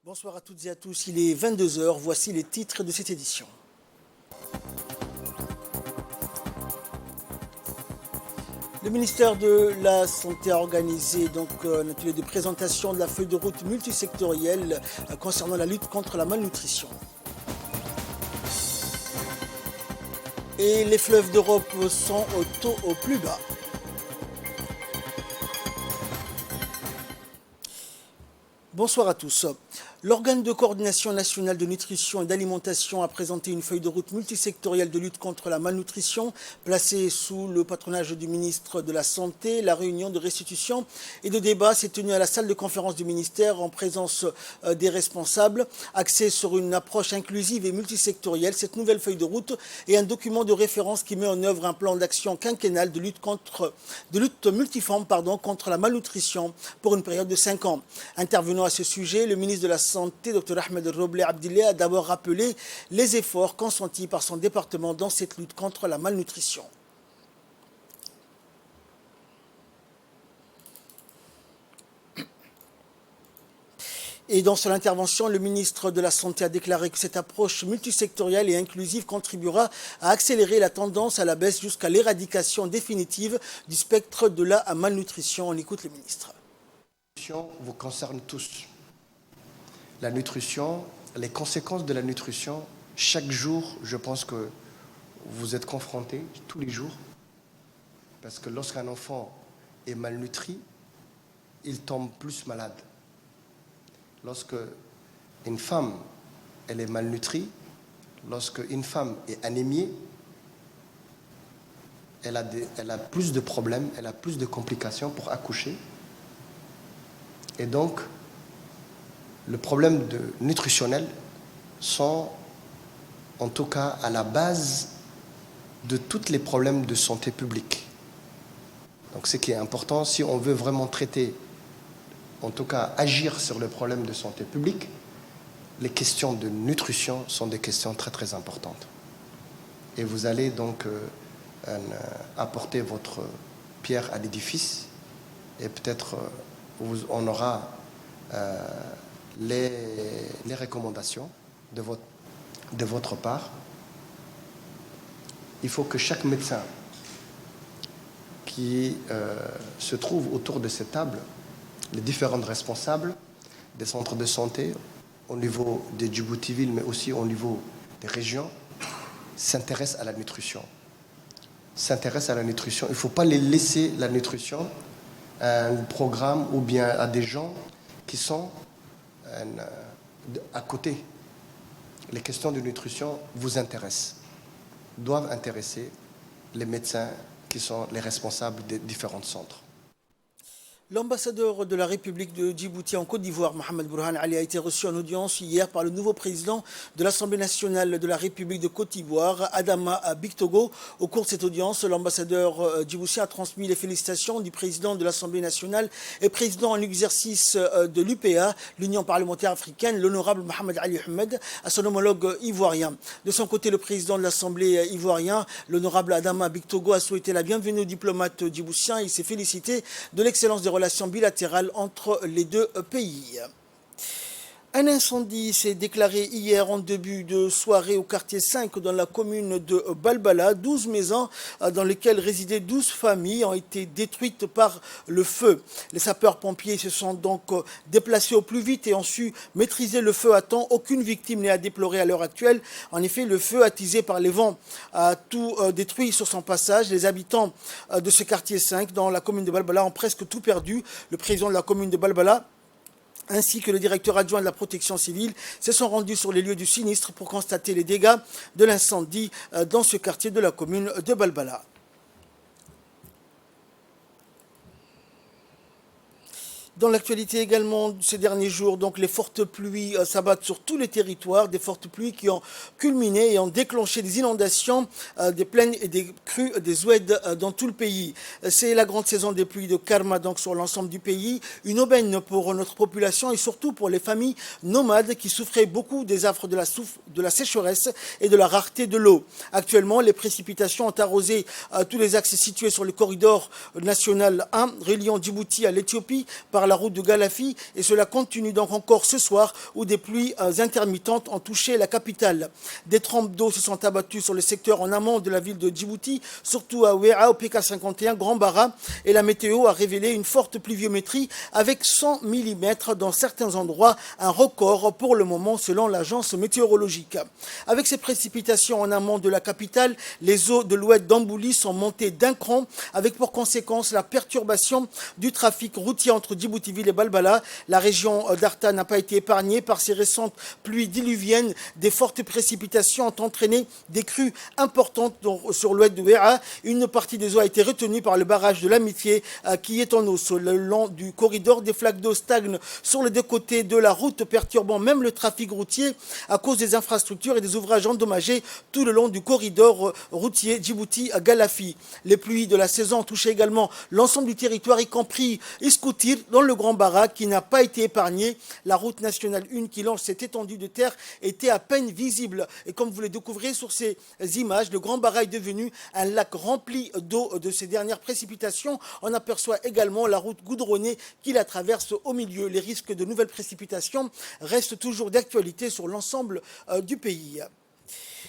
Bonsoir à toutes et à tous, il est 22 heures. Voici les titres de cette édition. Le ministère de la Santé a organisé un atelier de présentation de la feuille de route multisectorielle concernant la lutte contre la malnutrition. Et les fleuves d'Europe sont au taux au plus bas. Bonsoir à tous. L'organe de coordination nationale de nutrition et d'alimentation a présenté une feuille de route multisectorielle de lutte contre la malnutrition placée sous le patronage du ministre de la Santé. La réunion de restitution et de débat s'est tenue à la salle de conférence du ministère en présence des responsables. Axée sur une approche inclusive et multisectorielle, cette nouvelle feuille de route est un document de référence qui met en œuvre un plan d'action quinquennal de lutte multiforme contre la malnutrition pour une période de 5 ans. Intervenant à ce sujet, le ministre de la Santé, Dr Ahmed Robleh Abdillah, a d'abord rappelé les efforts consentis par son département dans cette lutte contre la malnutrition. Et dans son intervention, le ministre de la Santé a déclaré que cette approche multisectorielle et inclusive contribuera à accélérer la tendance à la baisse jusqu'à l'éradication définitive du spectre de la malnutrition. On écoute le ministre. La nutrition vous concerne tous. La nutrition, les conséquences de la nutrition, chaque jour, je pense que vous êtes confrontés tous les jours. Parce que lorsqu'un enfant est malnutri, il tombe plus malade. Lorsque une femme, elle est malnutrie, lorsque une femme est anémiée, elle a plus de problèmes, elle a plus de complications pour accoucher. Et donc, le problème nutritionnel sont en tout cas à la base de tous les problèmes de santé publique. Donc ce qui est important, si on veut vraiment traiter, en tout cas agir sur le problème de santé publique, les questions de nutrition sont des questions très très importantes. Et vous allez donc apporter votre pierre à l'édifice et peut-être on aura les recommandations de votre part. Il faut que chaque médecin qui se trouve autour de cette table, les différents responsables des centres de santé au niveau des Djibouti-Ville, mais aussi au niveau des régions, s'intéressent à la nutrition. S'intéressent à la nutrition. Il ne faut pas les laisser la nutrition à un programme ou bien à des gens qui sont à côté. Les questions de nutrition vous intéressent, doivent intéresser les médecins qui sont les responsables des différents centres. L'ambassadeur de la République de Djibouti en Côte d'Ivoire, Mohamed Burhan Ali, a été reçu en audience hier par le nouveau président de l'Assemblée nationale de la République de Côte d'Ivoire, Adama Bictogo. Au cours de cette audience, l'ambassadeur djiboutien a transmis les félicitations du président de l'Assemblée nationale et président en exercice de l'UPA, l'Union parlementaire africaine, l'honorable Mohamed Ali Ahmed, à son homologue ivoirien. De son côté, le président de l'Assemblée ivoirien, l'honorable Adama Bictogo, a souhaité la bienvenue aux diplomates djiboutiens. Il s'est félicité de l'excellence des relations bilatérales entre les deux pays. Un incendie s'est déclaré hier en début de soirée au quartier 5 dans la commune de Balbala. 12 maisons dans lesquelles résidaient 12 familles ont été détruites par le feu. Les sapeurs-pompiers se sont donc déplacés au plus vite et ont su maîtriser le feu à temps. Aucune victime n'est à déplorer à l'heure actuelle. En effet, le feu attisé par les vents a tout détruit sur son passage. Les habitants de ce quartier 5 dans la commune de Balbala ont presque tout perdu. Le président de la commune de Balbala ainsi que le directeur adjoint de la protection civile se sont rendus sur les lieux du sinistre pour constater les dégâts de l'incendie dans ce quartier de la commune de Balbala. Dans l'actualité également, ces derniers jours, donc les fortes pluies s'abattent sur tous les territoires, des fortes pluies qui ont culminé et ont déclenché des inondations, des plaines et des crues des oueds dans tout le pays. C'est la grande saison des pluies de Karma donc sur l'ensemble du pays, une aubaine pour notre population et surtout pour les familles nomades qui souffraient beaucoup des affres de la sécheresse et de la rareté de l'eau. Actuellement, les précipitations ont arrosé tous les axes situés sur le corridor national 1 reliant Djibouti à l'Éthiopie par par la route de Galafi et cela continue donc encore ce soir où des pluies intermittentes ont touché la capitale. Des trompes d'eau se sont abattues sur le secteur en amont de la ville de Djibouti, surtout à Ouéa, au PK51, Grand Barra, et la météo a révélé une forte pluviométrie avec 100 mm dans certains endroits, un record pour le moment selon l'agence météorologique. Avec ces précipitations en amont de la capitale, les eaux de l'oued d'Ambouli sont montées d'un cran avec pour conséquence la perturbation du trafic routier entre Djibouti-Ville et Balbala. La région d'Arta n'a pas été épargnée par ces récentes pluies diluviennes. Des fortes précipitations ont entraîné des crues importantes sur l'oued de Ouéa. Une partie des eaux a été retenue par le barrage de l'Amitié qui est en eau. Le long du corridor, des flaques d'eau stagnent sur les deux côtés de la route, perturbant même le trafic routier à cause des infrastructures et des ouvrages endommagés tout le long du corridor routier Djibouti-Galafi. Les pluies de la saison ont touché également l'ensemble du territoire, y compris Iskoutir, dans le Grand Barra, qui n'a pas été épargné. La route nationale 1 qui longe cette étendue de terre était à peine visible. Et comme vous le découvrez sur ces images, le Grand Barra est devenu un lac rempli d'eau de ces dernières précipitations. On aperçoit également la route goudronnée qui la traverse au milieu. Les risques de nouvelles précipitations restent toujours d'actualité sur l'ensemble du pays.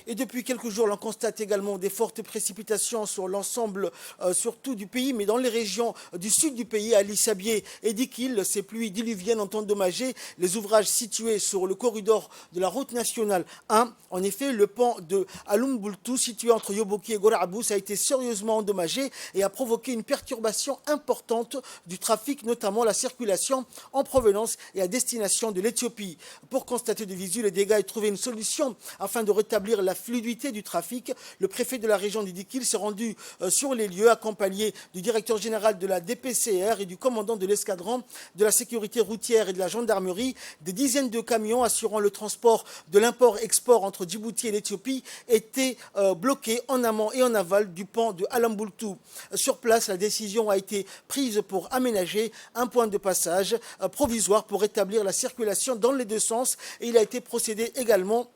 Et depuis quelques jours, l'on constate également des fortes précipitations sur l'ensemble, surtout du pays, mais dans les régions du sud du pays, à Lissabié et Dikil. Ces pluies diluviennes ont endommagé les ouvrages situés sur le corridor de la route nationale 1. En effet, le pont de Alumbultu, situé entre Yoboki et Gorabous, a été sérieusement endommagé et a provoqué une perturbation importante du trafic, notamment la circulation en provenance et à destination de l'Éthiopie. Pour constater de visu les dégâts et trouver une solution afin de rétablir la fluidité du trafic, le préfet de la région d'Idikil s'est rendu sur les lieux accompagné du directeur général de la DPCR et du commandant de l'escadron de la sécurité routière et de la gendarmerie. Des dizaines de camions assurant le transport de l'import-export entre Djibouti et l'Éthiopie étaient bloqués en amont et en aval du pont de Alumbultu. Sur place, la décision a été prise pour aménager un point de passage provisoire pour rétablir la circulation dans les deux sens et il a été procédé également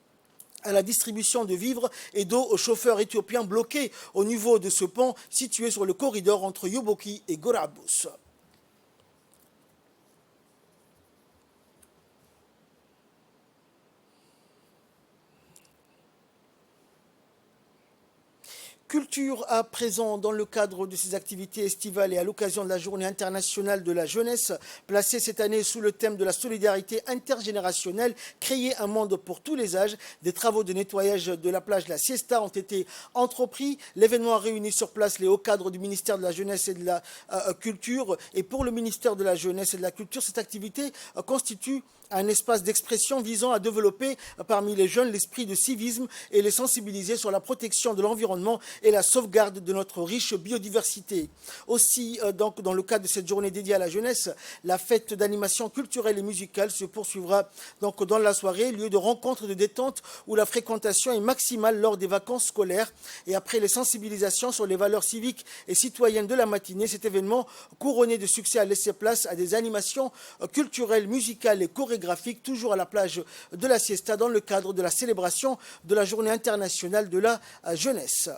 à la distribution de vivres et d'eau aux chauffeurs éthiopiens bloqués au niveau de ce pont situé sur le corridor entre Yoboki et Gorabous. Culture à présent dans le cadre de ces activités estivales et à l'occasion de la Journée internationale de la jeunesse, placée cette année sous le thème de la solidarité intergénérationnelle, créer un monde pour tous les âges. Des travaux de nettoyage de la plage La Siesta ont été entrepris. L'événement a réuni sur place les hauts cadres du ministère de la Jeunesse et de la Culture. Et pour le ministère de la Jeunesse et de la Culture, cette activité constitue un espace d'expression visant à développer parmi les jeunes l'esprit de civisme et les sensibiliser sur la protection de l'environnement et la sauvegarde de notre riche biodiversité. Aussi, donc, dans le cadre de cette journée dédiée à la jeunesse, la fête d'animation culturelle et musicale se poursuivra donc dans la soirée, lieu de rencontre et de détente où la fréquentation est maximale lors des vacances scolaires. Et après les sensibilisations sur les valeurs civiques et citoyennes de la matinée, cet événement couronné de succès a laissé place à des animations culturelles, musicales et chorégraphiques, toujours à la plage de la Siesta dans le cadre de la célébration de la Journée internationale de la jeunesse.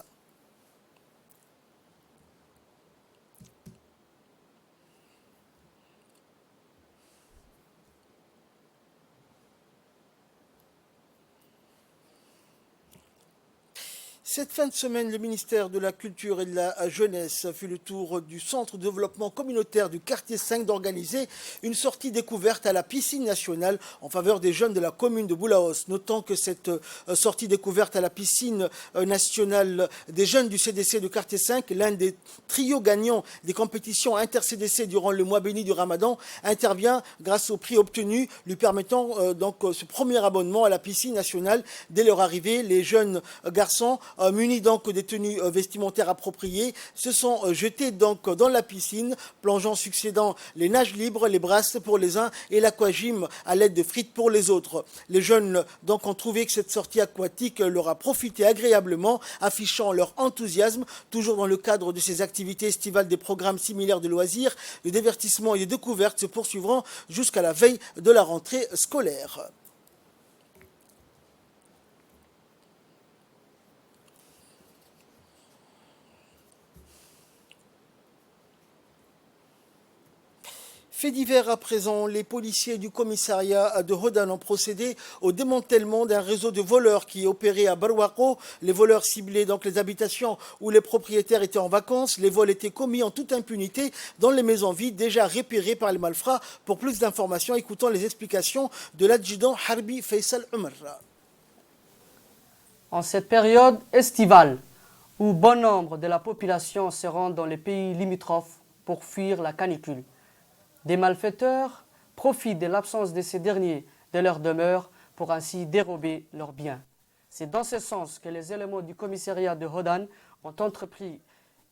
Cette fin de semaine, le ministère de la Culture et de la Jeunesse a fait le tour du centre de développement communautaire du quartier 5 d'organiser une sortie découverte à la piscine nationale en faveur des jeunes de la commune de Boulaos. Notons que cette sortie découverte à la piscine nationale des jeunes du CDC de quartier 5, l'un des trios gagnants des compétitions inter-CDC durant le mois béni du Ramadan, intervient grâce au prix obtenu, lui permettant donc ce premier abonnement à la piscine nationale. Dès leur arrivée, les jeunes garçons munis donc des tenues vestimentaires appropriées, se sont jetés donc dans la piscine, plongeant succédant les nages libres, les brasses pour les uns et l'aquagym à l'aide de frites pour les autres. Les jeunes donc ont trouvé que cette sortie aquatique leur a profité agréablement, affichant leur enthousiasme, toujours dans le cadre de ces activités estivales. Des programmes similaires de loisirs, de divertissement et de découvertes se poursuivront jusqu'à la veille de la rentrée scolaire. Fait divers à présent, les policiers du commissariat de Hodan ont procédé au démantèlement d'un réseau de voleurs qui opérait à Barwako. Les voleurs ciblaient donc les habitations où les propriétaires étaient en vacances. Les vols étaient commis en toute impunité dans les maisons vides déjà repérées par les malfrats. Pour plus d'informations, écoutons les explications de l'adjudant Harbi Faisal Omar. En cette période estivale, où bon nombre de la population se rend dans les pays limitrophes pour fuir la canicule, des malfaiteurs profitent de l'absence de ces derniers de leur demeure pour ainsi dérober leurs biens. C'est dans ce sens que les éléments du commissariat de Hodan ont entrepris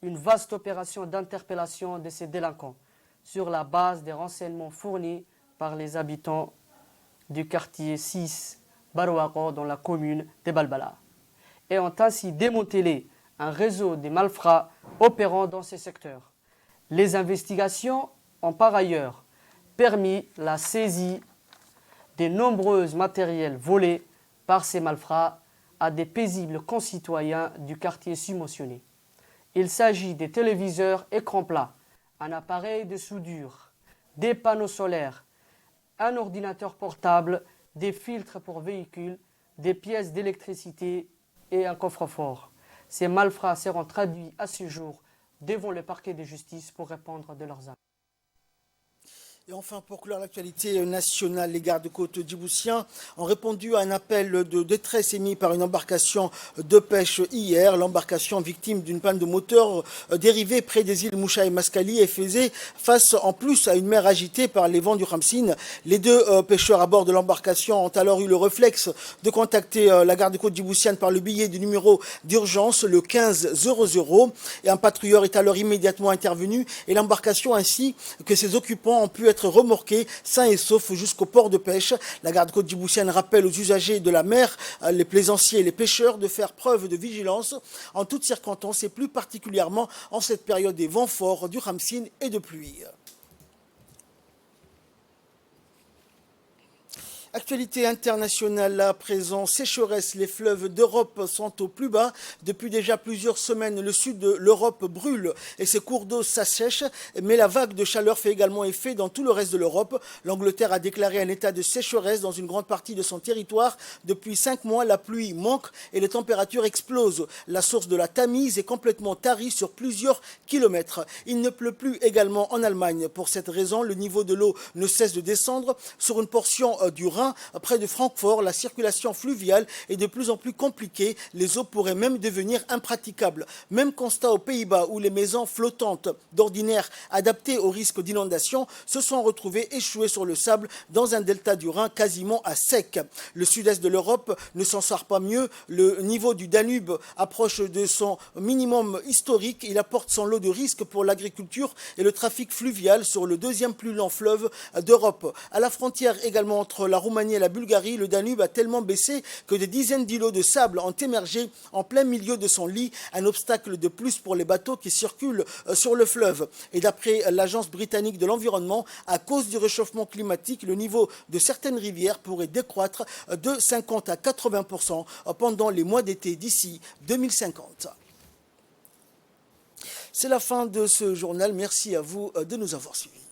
une vaste opération d'interpellation de ces délinquants sur la base des renseignements fournis par les habitants du quartier 6 Barwako dans la commune de Balbala et ont ainsi démantelé un réseau de malfrats opérant dans ces secteurs. Les investigations ont par ailleurs permis la saisie de nombreux matériels volés par ces malfrats à des paisibles concitoyens du quartier mentionné. Il s'agit des téléviseurs écran plat, un appareil de soudure, des panneaux solaires, un ordinateur portable, des filtres pour véhicules, des pièces d'électricité et un coffre-fort. Ces malfrats seront traduits à ce jour devant le parquet de justice pour répondre de leurs actes. Et enfin, pour clore l'actualité nationale, les gardes-côtes djiboutiens ont répondu à un appel de détresse émis par une embarcation de pêche hier. L'embarcation, victime d'une panne de moteur dérivée près des îles Moucha et Mascali, faisait face en plus à une mer agitée par les vents du Khamsin. Les deux pêcheurs à bord de l'embarcation ont alors eu le réflexe de contacter la garde-côte djiboutienne par le billet du numéro d'urgence, le 1500. Et un patrouilleur est alors immédiatement intervenu et l'embarcation ainsi que ses occupants ont pu être remorqués sains et saufs jusqu'au port de pêche. La garde-côte djiboutienne rappelle aux usagers de la mer, les plaisanciers et les pêcheurs, de faire preuve de vigilance en toutes circonstances et plus particulièrement en cette période des vents forts, du Khamsin et de pluie. Actualité internationale à présent, sécheresse, les fleuves d'Europe sont au plus bas. Depuis déjà plusieurs semaines, le sud de l'Europe brûle et ses cours d'eau s'assèchent. Mais la vague de chaleur fait également effet dans tout le reste de l'Europe. L'Angleterre a déclaré un état de sécheresse dans une grande partie de son territoire. Depuis 5 mois, la pluie manque et les températures explosent. La source de la Tamise est complètement tarie sur plusieurs kilomètres. Il ne pleut plus également en Allemagne. Pour cette raison, le niveau de l'eau ne cesse de descendre. Sur une portion du Rhin, près de Francfort, la circulation fluviale est de plus en plus compliquée. Les eaux pourraient même devenir impraticables. Même constat aux Pays-Bas où les maisons flottantes, d'ordinaire adaptées au risque d'inondation, se sont retrouvées échouées sur le sable dans un delta du Rhin quasiment à sec. Le sud-est de l'Europe ne s'en sort pas mieux. Le niveau du Danube approche de son minimum historique. Il apporte son lot de risques pour l'agriculture et le trafic fluvial sur le deuxième plus long fleuve d'Europe. À la frontière également entre la Roumanie et la Bulgarie, le Danube a tellement baissé que des dizaines d'îlots de sable ont émergé en plein milieu de son lit, un obstacle de plus pour les bateaux qui circulent sur le fleuve. Et d'après l'Agence britannique de l'environnement, à cause du réchauffement climatique, le niveau de certaines rivières pourrait décroître de 50 à 80% pendant les mois d'été d'ici 2050. C'est la fin de ce journal. Merci à vous de nous avoir suivis.